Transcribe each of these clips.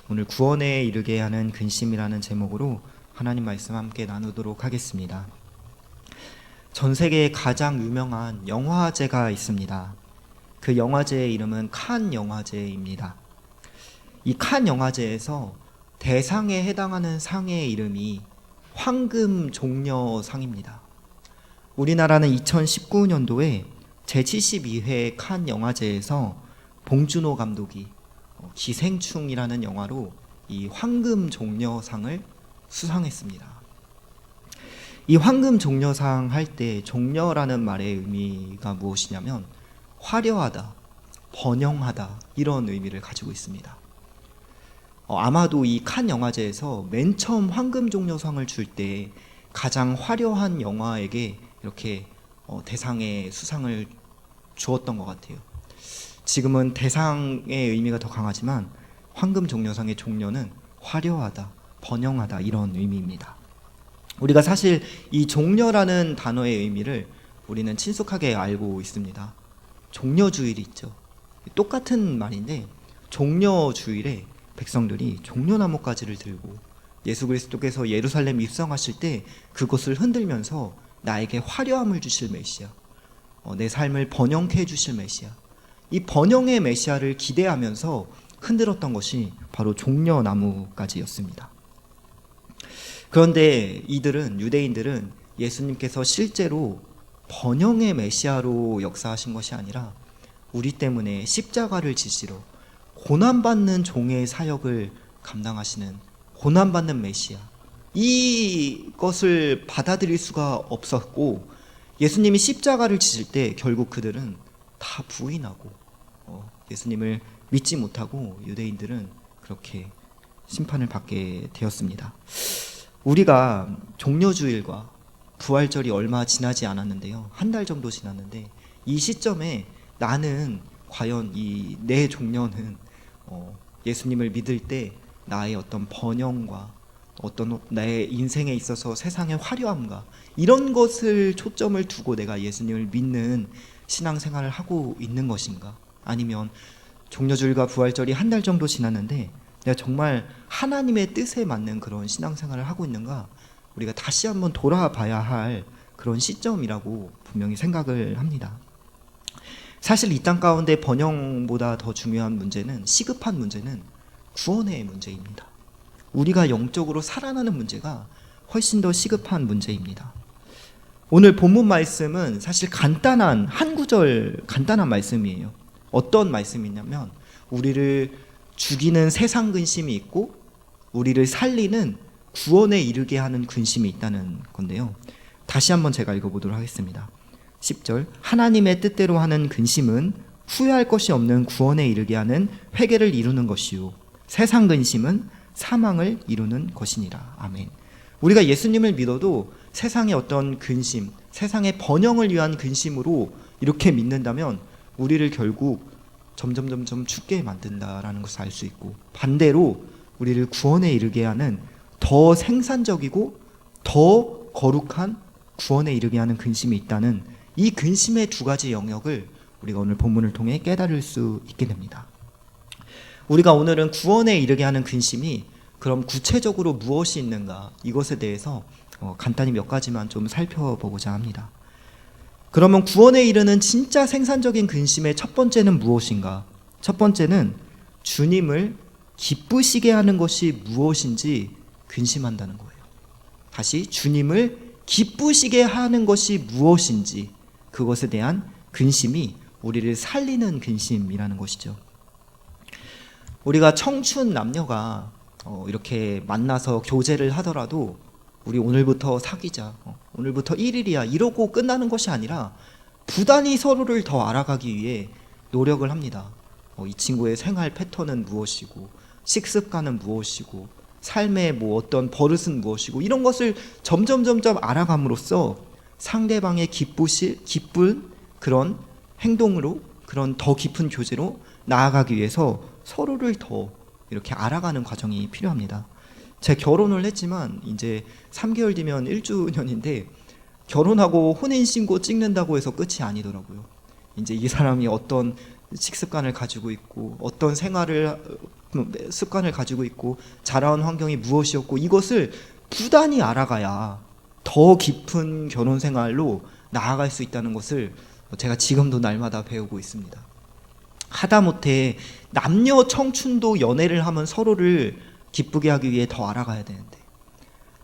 오늘 구원에 이르게 하는 근심이라는 제목으로 하나님 말씀 함께 나누도록 하겠습니다. 전 세계에 가장 유명한 영화제가 있습니다. 그 영화제의 이름은 칸 영화제입니다. 이 칸 영화제에서 대상에 해당하는 상의 이름이 황금 종려상입니다. 우리나라는 2019년도에 제72회 칸 영화제에서 봉준호 감독이 기생충이라는 영화로 이 황금 종려상을 수상했습니다. 이 황금 종려상 할 때 종려라는 말의 의미가 무엇이냐면 화려하다, 번영하다 이런 의미를 가지고 있습니다. 아마도 이 칸 영화제에서 맨 처음 황금 종려상을 줄 때 가장 화려한 영화에게 이렇게 대상의 수상을 주었던 것 같아요. 지금은 대상의 의미가 더 강하지만 황금 종려상의 종려는 화려하다, 번영하다 이런 의미입니다. 우리가 사실 이 종려라는 단어의 의미를 우리는 친숙하게 알고 있습니다. 종려주일이 있죠. 똑같은 말인데 종려주일에 백성들이 종려나뭇가지를 들고 예수 그리스도께서 예루살렘 입성하실 때 그것을 흔들면서 나에게 화려함을 주실 메시아, 내 삶을 번영케 해주실 메시아, 이 번영의 메시아를 기대하면서 흔들었던 것이 바로 종려나무가지였습니다. 그런데 유대인들은 예수님께서 실제로 번영의 메시아로 역사하신 것이 아니라 우리 때문에 십자가를 지시러 고난받는 종의 사역을 감당하시는 고난받는 메시아, 이것을 받아들일 수가 없었고, 예수님이 십자가를 지실 때 결국 그들은 다 부인하고 예수님을 믿지 못하고 유대인들은 그렇게 심판을 받게 되었습니다. 우리가 종려주일과 부활절이 얼마 지나지 않았는데요, 한 달 정도 지났는데 이 시점에 나는 과연 이 내 종려는 예수님을 믿을 때 나의 어떤 번영과 어떤 나의 인생에 있어서 세상의 화려함과 이런 것을 초점을 두고 내가 예수님을 믿는 신앙생활을 하고 있는 것인가? 아니면 종려주일과 부활절이 한 달 정도 지났는데 내가 정말 하나님의 뜻에 맞는 그런 신앙생활을 하고 있는가? 우리가 다시 한번 돌아봐야 할 그런 시점이라고 분명히 생각을 합니다. 사실 이 땅 가운데 번영보다 더 중요한 문제는, 시급한 문제는 구원의 문제입니다. 우리가 영적으로 살아나는 문제가 훨씬 더 시급한 문제입니다. 오늘 본문 말씀은 사실 간단한 한 구절 간단한 말씀이에요. 어떤 말씀이냐면 우리를 죽이는 세상 근심이 있고 우리를 살리는 구원에 이르게 하는 근심이 있다는 건데요. 다시 한번 제가 읽어보도록 하겠습니다. 10절, 하나님의 뜻대로 하는 근심은 후회할 것이 없는 구원에 이르게 하는 회개를 이루는 것이요 세상 근심은 사망을 이루는 것이니라. 아멘. 우리가 예수님을 믿어도 세상의 어떤 근심, 세상의 번영을 위한 근심으로 이렇게 믿는다면 우리를 결국 점점 죽게 만든다라는 것을 알 수 있고, 반대로 우리를 구원에 이르게 하는 더 생산적이고 더 거룩한 구원에 이르게 하는 근심이 있다는 이 근심의 두 가지 영역을 우리가 오늘 본문을 통해 깨달을 수 있게 됩니다. 우리가 오늘은 구원에 이르게 하는 근심이 그럼 구체적으로 무엇이 있는가, 이것에 대해서 간단히 몇 가지만 좀 살펴보고자 합니다. 그러면 구원에 이르는 진짜 생산적인 근심의 첫 번째는 무엇인가? 첫 번째는 주님을 기쁘시게 하는 것이 무엇인지 근심한다는 거예요. 다시, 주님을 기쁘시게 하는 것이 무엇인지 그것에 대한 근심이 우리를 살리는 근심이라는 것이죠. 우리가 청춘 남녀가 이렇게 만나서 교제를 하더라도 우리 오늘부터 사귀자, 오늘부터 1일이야 이러고 끝나는 것이 아니라 부단히 서로를 더 알아가기 위해 노력을 합니다. 이 친구의 생활 패턴은 무엇이고, 식습관은 무엇이고, 삶의 어떤 버릇은 무엇이고, 이런 것을 점점 알아감으로써 상대방의 기쁜 그런 행동으로, 그런 더 깊은 교제로 나아가기 위해서 서로를 더 이렇게 알아가는 과정이 필요합니다. 제가 결혼을 했지만 이제 3개월 뒤면 1주년인데 결혼하고 혼인신고 찍는다고 해서 끝이 아니더라고요. 이제 이 사람이 어떤 식습관을 가지고 있고 어떤 생활을 습관을 가지고 있고 자라온 환경이 무엇이었고 이것을 부단히 알아가야 더 깊은 결혼 생활로 나아갈 수 있다는 것을 제가 지금도 날마다 배우고 있습니다. 하다못해 남녀 청춘도 연애를 하면 서로를 기쁘게 하기 위해 더 알아가야 되는데,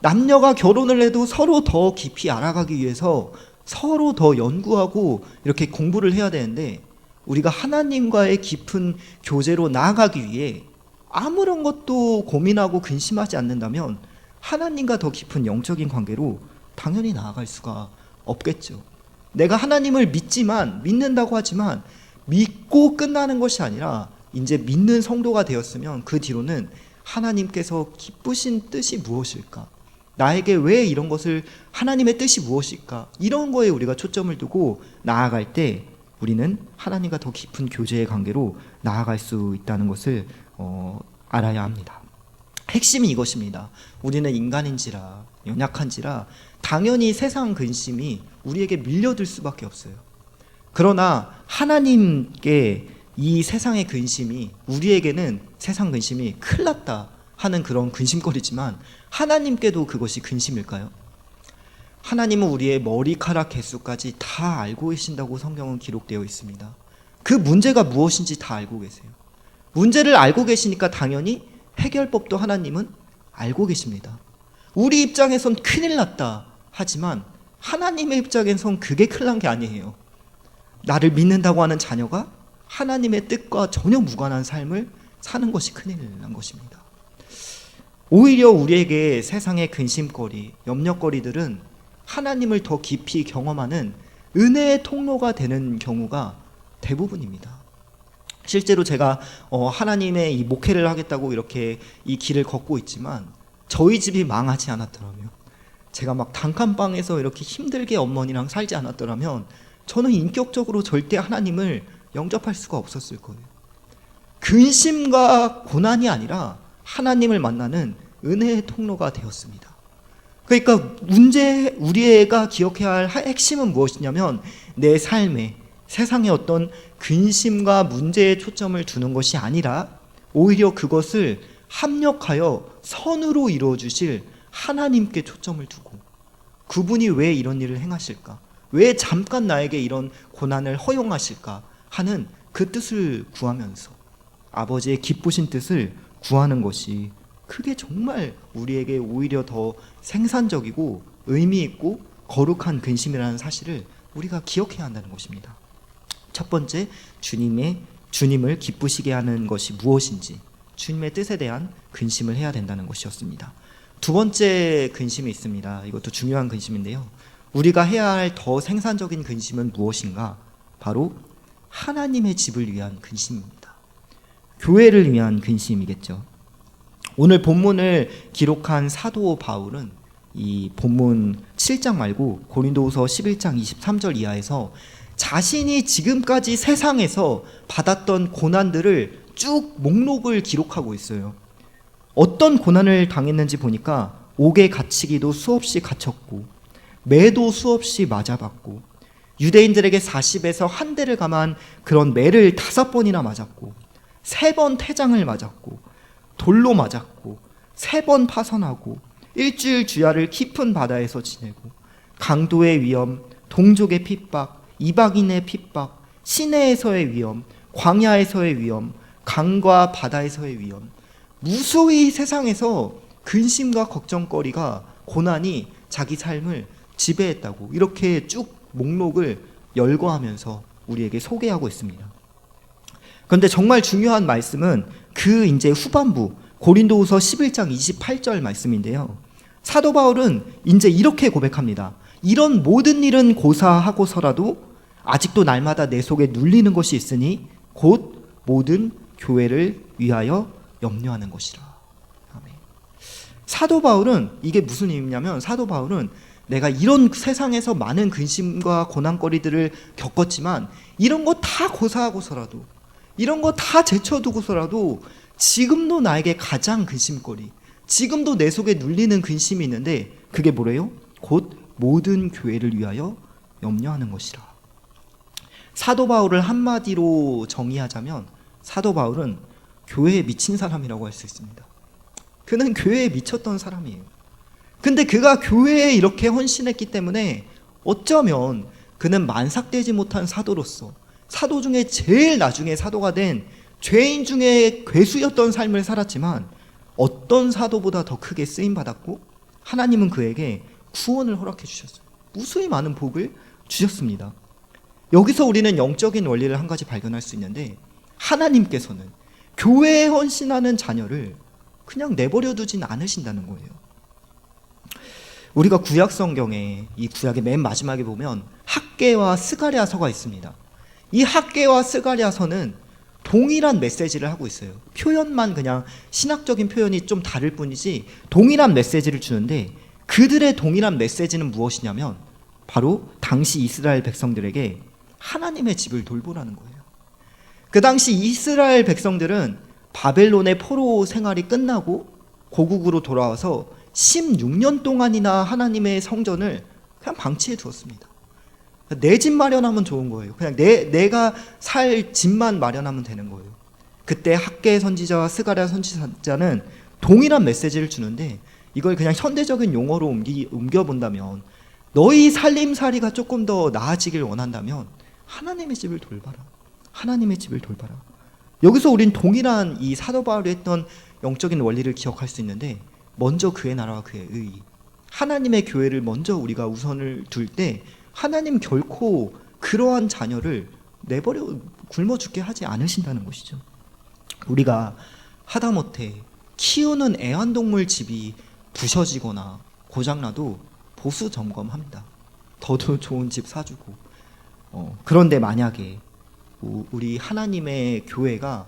남녀가 결혼을 해도 서로 더 깊이 알아가기 위해서 서로 더 연구하고 이렇게 공부를 해야 되는데, 우리가 하나님과의 깊은 교제로 나아가기 위해 아무런 것도 고민하고 근심하지 않는다면 하나님과 더 깊은 영적인 관계로 당연히 나아갈 수가 없겠죠. 내가 하나님을 믿는다고 하지만 믿고 끝나는 것이 아니라 이제 믿는 성도가 되었으면 그 뒤로는 하나님께서 기쁘신 뜻이 무엇일까? 나에게 왜 이런 것을, 하나님의 뜻이 무엇일까? 이런 거에 우리가 초점을 두고 나아갈 때 우리는 하나님과 더 깊은 교제의 관계로 나아갈 수 있다는 것을 알아야 합니다. 핵심이 이것입니다. 우리는 인간인지라 연약한지라 당연히 세상 근심이 우리에게 밀려들 수밖에 없어요. 그러나 하나님께 이 세상의 근심이, 우리에게는 세상 근심이 큰일 났다 하는 그런 근심거리지만 하나님께도 그것이 근심일까요? 하나님은 우리의 머리카락 개수까지 다 알고 계신다고 성경은 기록되어 있습니다. 그 문제가 무엇인지 다 알고 계세요. 문제를 알고 계시니까 당연히 해결법도 하나님은 알고 계십니다. 우리 입장에선 큰일 났다 하지만 하나님의 입장에선 그게 큰일 난 게 아니에요. 나를 믿는다고 하는 자녀가 하나님의 뜻과 전혀 무관한 삶을 사는 것이 큰일 난 것입니다. 오히려 우리에게 세상의 근심거리, 염려거리들은 하나님을 더 깊이 경험하는 은혜의 통로가 되는 경우가 대부분입니다. 실제로 제가 하나님의 이 목회를 하겠다고 이렇게 이 길을 걷고 있지만 저희 집이 망하지 않았더라면, 제가 막 단칸방에서 이렇게 힘들게 어머니랑 살지 않았더라면 저는 인격적으로 절대 하나님을 영접할 수가 없었을 거예요. 근심과 고난이 아니라 하나님을 만나는 은혜의 통로가 되었습니다. 그러니까 우리가 기억해야 할 핵심은 무엇이냐면, 내 삶에 세상의 어떤 근심과 문제에 초점을 두는 것이 아니라 오히려 그것을 합력하여 선으로 이루어 주실 하나님께 초점을 두고, 그분이 왜 이런 일을 행하실까? 왜 잠깐 나에게 이런 고난을 허용하실까? 하는 그 뜻을 구하면서 아버지의 기쁘신 뜻을 구하는 것이, 그게 정말 우리에게 오히려 더 생산적이고 의미 있고 거룩한 근심이라는 사실을 우리가 기억해야 한다는 것입니다. 첫 번째, 주님을 기쁘시게 하는 것이 무엇인지, 주님의 뜻에 대한 근심을 해야 된다는 것이었습니다. 두 번째 근심이 있습니다. 이것도 중요한 근심인데요. 우리가 해야 할 더 생산적인 근심은 무엇인가? 바로 하나님의 집을 위한 근심입니다. 교회를 위한 근심이겠죠. 오늘 본문을 기록한 사도 바울은 이 본문 7장 말고 고린도후서 11장 23절 이하에서 자신이 지금까지 세상에서 받았던 고난들을 쭉 목록을 기록하고 있어요. 어떤 고난을 당했는지 보니까 옥에 갇히기도 수없이 갇혔고, 매도 수없이 맞아봤고, 유대인들에게 40에서 한 대를 감한 그런 매를 5번이나 맞았고, 3번 태장을 맞았고, 돌로 맞았고, 3번 파선하고, 일주일 주야를 깊은 바다에서 지내고, 강도의 위험, 동족의 핍박, 이방인의 핍박, 시내에서의 위험, 광야에서의 위험, 강과 바다에서의 위험, 무수히 세상에서 근심과 걱정거리가, 고난이 자기 삶을 지배했다고 이렇게 쭉 목록을 열거하면서 우리에게 소개하고 있습니다. 그런데 정말 중요한 말씀은 그 이제 후반부 고린도후서 11장 28절 말씀인데요. 사도 바울은 이제 이렇게 고백합니다. 이런 모든 일은 고사하고서라도 아직도 날마다 내 속에 눌리는 것이 있으니 곧 모든 교회를 위하여 염려하는 것이라. 아멘. 사도 바울은 이게 무슨 의미냐면, 사도 바울은 내가 이런 세상에서 많은 근심과 고난거리들을 겪었지만 이런 거 다 고사하고서라도, 이런 거 다 제쳐두고서라도 지금도 나에게 가장 근심거리, 지금도 내 속에 눌리는 근심이 있는데 그게 뭐래요? 곧 모든 교회를 위하여 염려하는 것이라. 사도 바울을 한마디로 정의하자면 사도 바울은 교회에 미친 사람이라고 할 수 있습니다. 그는 교회에 미쳤던 사람이에요. 근데 그가 교회에 이렇게 헌신했기 때문에 어쩌면 그는 만삭되지 못한 사도로서 사도 중에 제일 나중에 사도가 된 죄인 중에 괴수였던 삶을 살았지만 어떤 사도보다 더 크게 쓰임받았고 하나님은 그에게 구원을 허락해 주셨어요. 무수히 많은 복을 주셨습니다. 여기서 우리는 영적인 원리를 한 가지 발견할 수 있는데 하나님께서는 교회에 헌신하는 자녀를 그냥 내버려 두진 않으신다는 거예요. 우리가 구약 성경에 이 구약의 맨 마지막에 보면 학개와 스가랴서가 있습니다. 이 학개와 스가랴서는 동일한 메시지를 하고 있어요. 표현만 그냥 신학적인 표현이 좀 다를 뿐이지 동일한 메시지를 주는데 그들의 동일한 메시지는 무엇이냐면 바로 당시 이스라엘 백성들에게 하나님의 집을 돌보라는 거예요. 그 당시 이스라엘 백성들은 바벨론의 포로 생활이 끝나고 고국으로 돌아와서 16년 동안이나 하나님의 성전을 그냥 방치해 두었습니다. 내 집 마련하면 좋은 거예요. 그냥 내가 살 집만 마련하면 되는 거예요. 그때 학개 선지자와 스가랴 선지자는 동일한 메시지를 주는데 이걸 그냥 현대적인 용어로 옮겨본다면 너희 살림살이가 조금 더 나아지길 원한다면 하나님의 집을 돌봐라. 하나님의 집을 돌봐라. 여기서 우린 동일한 이 사도 바울이 했던 영적인 원리를 기억할 수 있는데 먼저 그의 나라와 그의 의, 하나님의 교회를 먼저 우리가 우선을 둘 때 하나님 결코 그러한 자녀를 내버려 굶어 죽게 하지 않으신다는 것이죠. 우리가 하다못해 키우는 애완동물 집이 부셔지거나 고장나도 보수 점검합니다. 더도 좋은 집 사주고. 그런데 만약에 우리 하나님의 교회가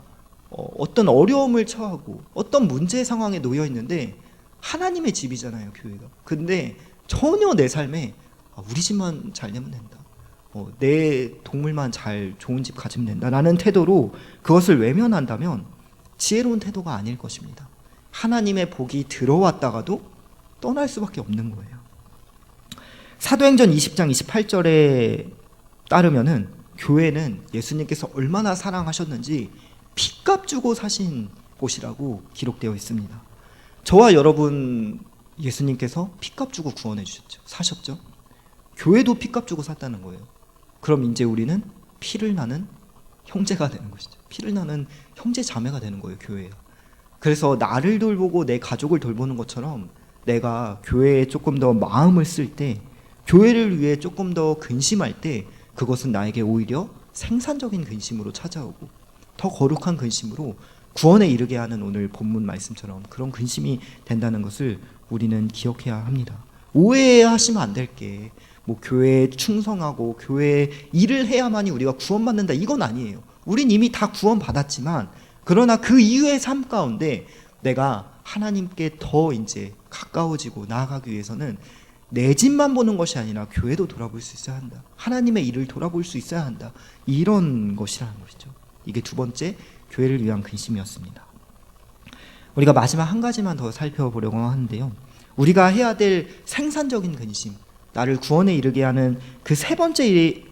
어떤 어려움을 처하고 어떤 문제 상황에 놓여 있는데 하나님의 집이잖아요, 교회가. 근데 전혀 내 삶에 우리 집만 잘 되면 된다. 내 동물만 잘 좋은 집 가지면 된다라는 태도로 그것을 외면한다면 지혜로운 태도가 아닐 것입니다. 하나님의 복이 들어왔다가도 떠날 수밖에 없는 거예요. 사도행전 20장 28절에 따르면은 교회는 예수님께서 얼마나 사랑하셨는지 핏값 주고 사신 곳이라고 기록되어 있습니다. 저와 여러분 예수님께서 핏값 주고 구원해 주셨죠. 사셨죠. 교회도 핏값 주고 샀다는 거예요. 그럼 이제 우리는 피를 나는 형제가 되는 것이죠. 피를 나는 형제 자매가 되는 거예요, 교회가. 그래서 나를 돌보고 내 가족을 돌보는 것처럼 내가 교회에 조금 더 마음을 쓸 때, 교회를 위해 조금 더 근심할 때 그것은 나에게 오히려 생산적인 근심으로 찾아오고 더 거룩한 근심으로 구원에 이르게 하는 오늘 본문 말씀처럼 그런 근심이 된다는 것을 우리는 기억해야 합니다. 오해하시면 안 될 게 뭐 교회에 충성하고 교회에 일을 해야만이 우리가 구원받는다 이건 아니에요. 우린 이미 다 구원받았지만 그러나 그 이후의 삶 가운데 내가 하나님께 더 이제 가까워지고 나아가기 위해서는 내 집만 보는 것이 아니라 교회도 돌아볼 수 있어야 한다. 하나님의 일을 돌아볼 수 있어야 한다. 이런 것이라는 것이죠. 이게 두 번째 교회를 위한 근심이었습니다. 우리가 마지막 한 가지만 더 살펴보려고 하는데요. 우리가 해야 될 생산적인 근심, 나를 구원에 이르게 하는 그 세 번째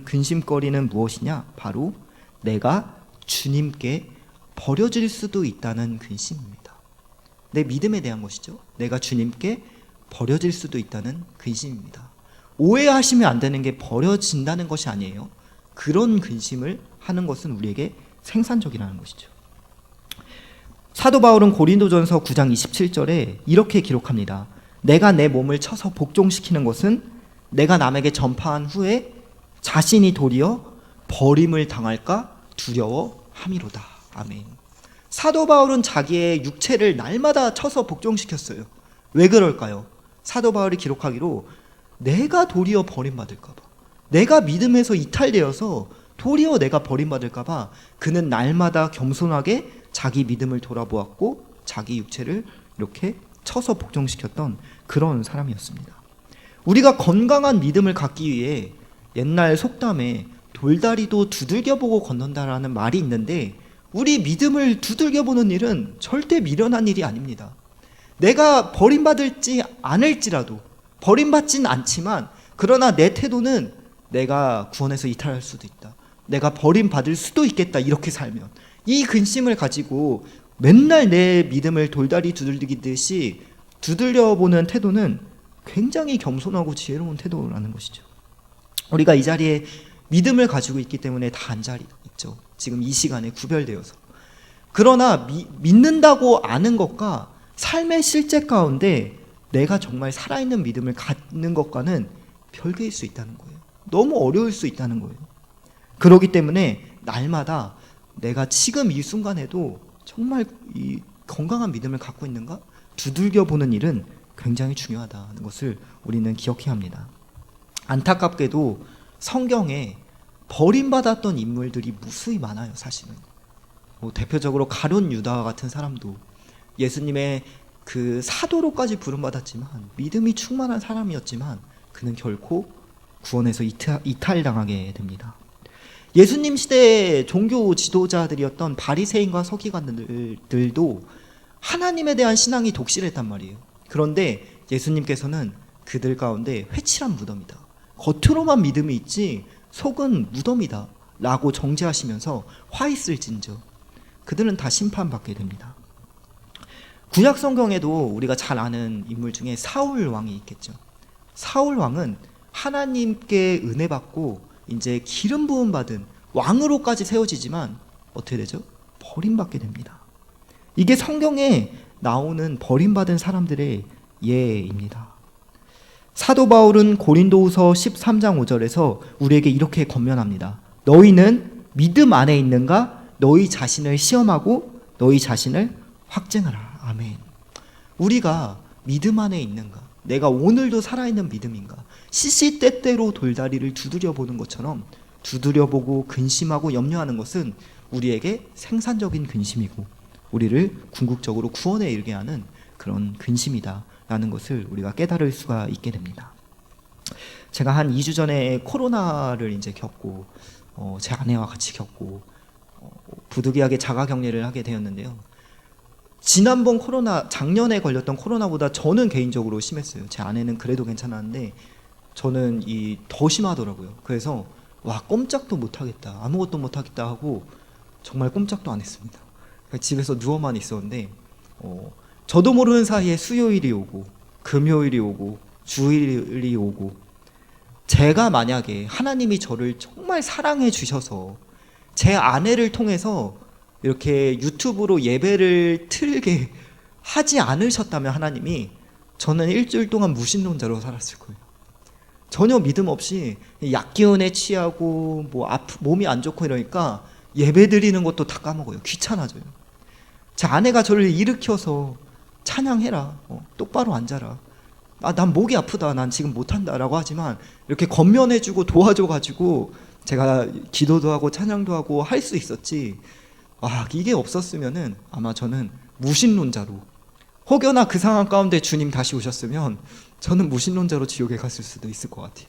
근심거리는 무엇이냐? 바로 내가 주님께 버려질 수도 있다는 근심입니다. 내 믿음에 대한 것이죠. 내가 주님께 버려질 수도 있다는 근심입니다. 오해하시면 안 되는 게 버려진다는 것이 아니에요. 그런 근심을 하는 것은 우리에게 생산적이라는 것이죠. 사도 바울은 고린도전서 9장 27절에 이렇게 기록합니다. 내가 내 몸을 쳐서 복종시키는 것은 내가 남에게 전파한 후에 자신이 도리어 버림을 당할까 두려워함이로다. 아멘. 사도 바울은 자기의 육체를 날마다 쳐서 복종시켰어요. 왜 그럴까요? 사도 바울이 기록하기로 내가 도리어 버림받을까 봐, 내가 믿음에서 이탈되어서 도리어 내가 버림받을까 봐 그는 날마다 겸손하게 자기 믿음을 돌아보았고 자기 육체를 이렇게 쳐서 복종시켰던 그런 사람이었습니다. 우리가 건강한 믿음을 갖기 위해 옛날 속담에 돌다리도 두들겨보고 건넌다라는 말이 있는데 우리 믿음을 두들겨보는 일은 절대 미련한 일이 아닙니다. 내가 버림받을지 않을지라도 버림받진 않지만 그러나 내 태도는 내가 구원에서 이탈할 수도 있다. 내가 버림받을 수도 있겠다. 이렇게 살면 이 근심을 가지고 맨날 내 믿음을 돌다리 두들기듯이 두들려보는 태도는 굉장히 겸손하고 지혜로운 태도라는 것이죠. 우리가 이 자리에 믿음을 가지고 있기 때문에 다 앉아 있죠. 지금 이 시간에 구별되어서. 그러나 믿는다고 아는 것과 삶의 실제 가운데 내가 정말 살아있는 믿음을 갖는 것과는 별개일 수 있다는 거예요. 너무 어려울 수 있다는 거예요. 그렇기 때문에 날마다 내가 지금 이 순간에도 정말 이 건강한 믿음을 갖고 있는가 두들겨 보는 일은 굉장히 중요하다는 것을 우리는 기억해야 합니다. 안타깝게도 성경에 버림받았던 인물들이 무수히 많아요. 사실은 대표적으로 가룟 유다 같은 사람도 예수님의 그 사도로까지 부름받았지만 믿음이 충만한 사람이었지만 그는 결코 구원에서 이탈당하게 됩니다. 예수님 시대의 종교 지도자들이었던 바리새인과 서기관들도 하나님에 대한 신앙이 독실했단 말이에요. 그런데 예수님께서는 그들 가운데 회칠한 무덤이다, 겉으로만 믿음이 있지 속은 무덤이다 라고 정죄하시면서 화 있을진저 그들은 다 심판받게 됩니다. 구약 성경에도 우리가 잘 아는 인물 중에 사울 왕이 있겠죠. 사울 왕은 하나님께 은혜 받고 이제 기름 부음 받은 왕으로까지 세워지지만 어떻게 되죠? 버림받게 됩니다. 이게 성경에 나오는 버림받은 사람들의 예입니다. 사도 바울은 고린도후서 13장 5절에서 우리에게 이렇게 권면합니다. 너희는 믿음 안에 있는가? 너희 자신을 시험하고 너희 자신을 확증하라. 아멘. 우리가 믿음 안에 있는가? 내가 오늘도 살아있는 믿음인가? 시시때때로 돌다리를 두드려보는 것처럼 두드려보고 근심하고 염려하는 것은 우리에게 생산적인 근심이고 우리를 궁극적으로 구원에 이르게 하는 그런 근심이다라는 것을 우리가 깨달을 수가 있게 됩니다. 제가 한 2주 전에 코로나를 이제 겪고 제 아내와 같이 겪고 부득이하게 자가격리를 하게 되었는데요. 지난번 작년에 걸렸던 코로나보다 저는 개인적으로 심했어요. 제 아내는 그래도 괜찮았는데 저는 더 심하더라고요. 그래서 꼼짝도 못하겠다, 아무것도 못하겠다 하고 정말 꼼짝도 안 했습니다. 집에서 누워만 있었는데 저도 모르는 사이에 수요일이 오고 금요일이 오고 주일이 오고 제가 만약에 하나님이 저를 정말 사랑해 주셔서 제 아내를 통해서 이렇게 유튜브로 예배를 틀게 하지 않으셨다면 하나님이 저는 일주일 동안 무신론자로 살았을 거예요. 전혀 믿음 없이 약기운에 취하고 몸이 안 좋고 이러니까 예배 드리는 것도 다 까먹어요. 귀찮아져요. 제 아내가 저를 일으켜서 찬양해라, 똑바로 앉아라, 난 목이 아프다, 난 지금 못한다 라고 하지만 이렇게 권면해주고 도와줘가지고 제가 기도도 하고 찬양도 하고 할 수 있었지, 이게 없었으면은 아마 저는 무신론자로, 혹여나 그 상황 가운데 주님 다시 오셨으면 저는 무신론자로 지옥에 갔을 수도 있을 것 같아요.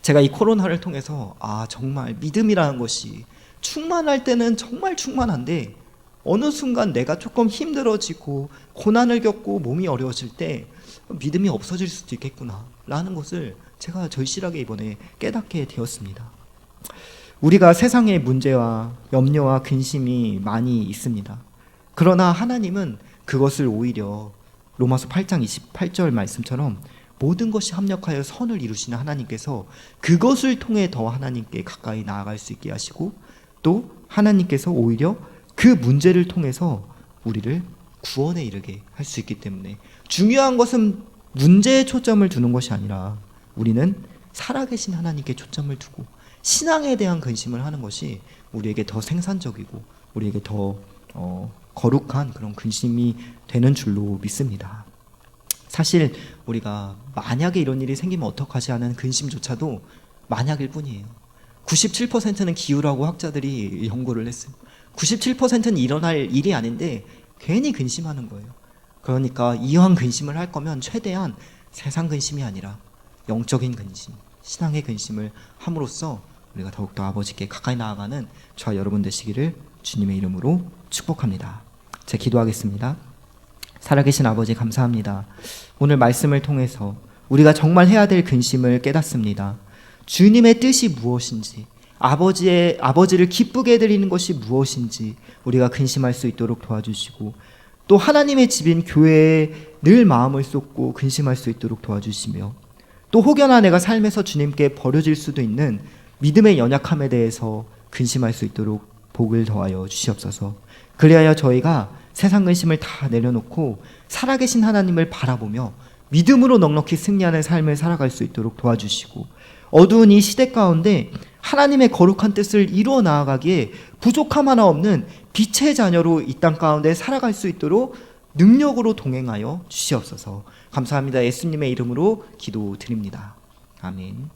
제가 이 코로나를 통해서 정말 믿음이라는 것이 충만할 때는 정말 충만한데 어느 순간 내가 조금 힘들어지고 고난을 겪고 몸이 어려워질 때 믿음이 없어질 수도 있겠구나 라는 것을 제가 절실하게 이번에 깨닫게 되었습니다. 우리가 세상의 문제와 염려와 근심이 많이 있습니다. 그러나 하나님은 그것을 오히려 로마서 8장 28절 말씀처럼 모든 것이 합력하여 선을 이루시는 하나님께서 그것을 통해 더 하나님께 가까이 나아갈 수 있게 하시고 또 하나님께서 오히려 그 문제를 통해서 우리를 구원에 이르게 할 수 있기 때문에 중요한 것은 문제에 초점을 두는 것이 아니라 우리는 살아계신 하나님께 초점을 두고 신앙에 대한 근심을 하는 것이 우리에게 더 생산적이고 우리에게 더 거룩한 그런 근심이 되는 줄로 믿습니다. 사실 우리가 만약에 이런 일이 생기면 어떡하지 하는 근심조차도 만약일 뿐이에요. 97%는 기우라고 학자들이 연구를 했어요. 97%는 일어날 일이 아닌데 괜히 근심하는 거예요. 그러니까 이왕 근심을 할 거면 최대한 세상 근심이 아니라 영적인 근심, 신앙의 근심을 함으로써 우리가 더욱더 아버지께 가까이 나아가는 저와 여러분 되시기를 주님의 이름으로 축복합니다. 제가 기도하겠습니다. 살아계신 아버지 감사합니다. 오늘 말씀을 통해서 우리가 정말 해야 될 근심을 깨닫습니다. 주님의 뜻이 무엇인지, 아버지를 기쁘게 해드리는 것이 무엇인지 우리가 근심할 수 있도록 도와주시고, 또 하나님의 집인 교회에 늘 마음을 쏟고 근심할 수 있도록 도와주시며, 또 혹여나 내가 삶에서 주님께 버려질 수도 있는 믿음의 연약함에 대해서 근심할 수 있도록 복을 더하여 주시옵소서. 그리하여 저희가 세상 근심을 다 내려놓고 살아계신 하나님을 바라보며 믿음으로 넉넉히 승리하는 삶을 살아갈 수 있도록 도와주시고, 어두운 이 시대 가운데 하나님의 거룩한 뜻을 이루어 나아가기에 부족함 하나 없는 빛의 자녀로 이 땅 가운데 살아갈 수 있도록 능력으로 동행하여 주시옵소서. 감사합니다. 예수님의 이름으로 기도드립니다. 아멘.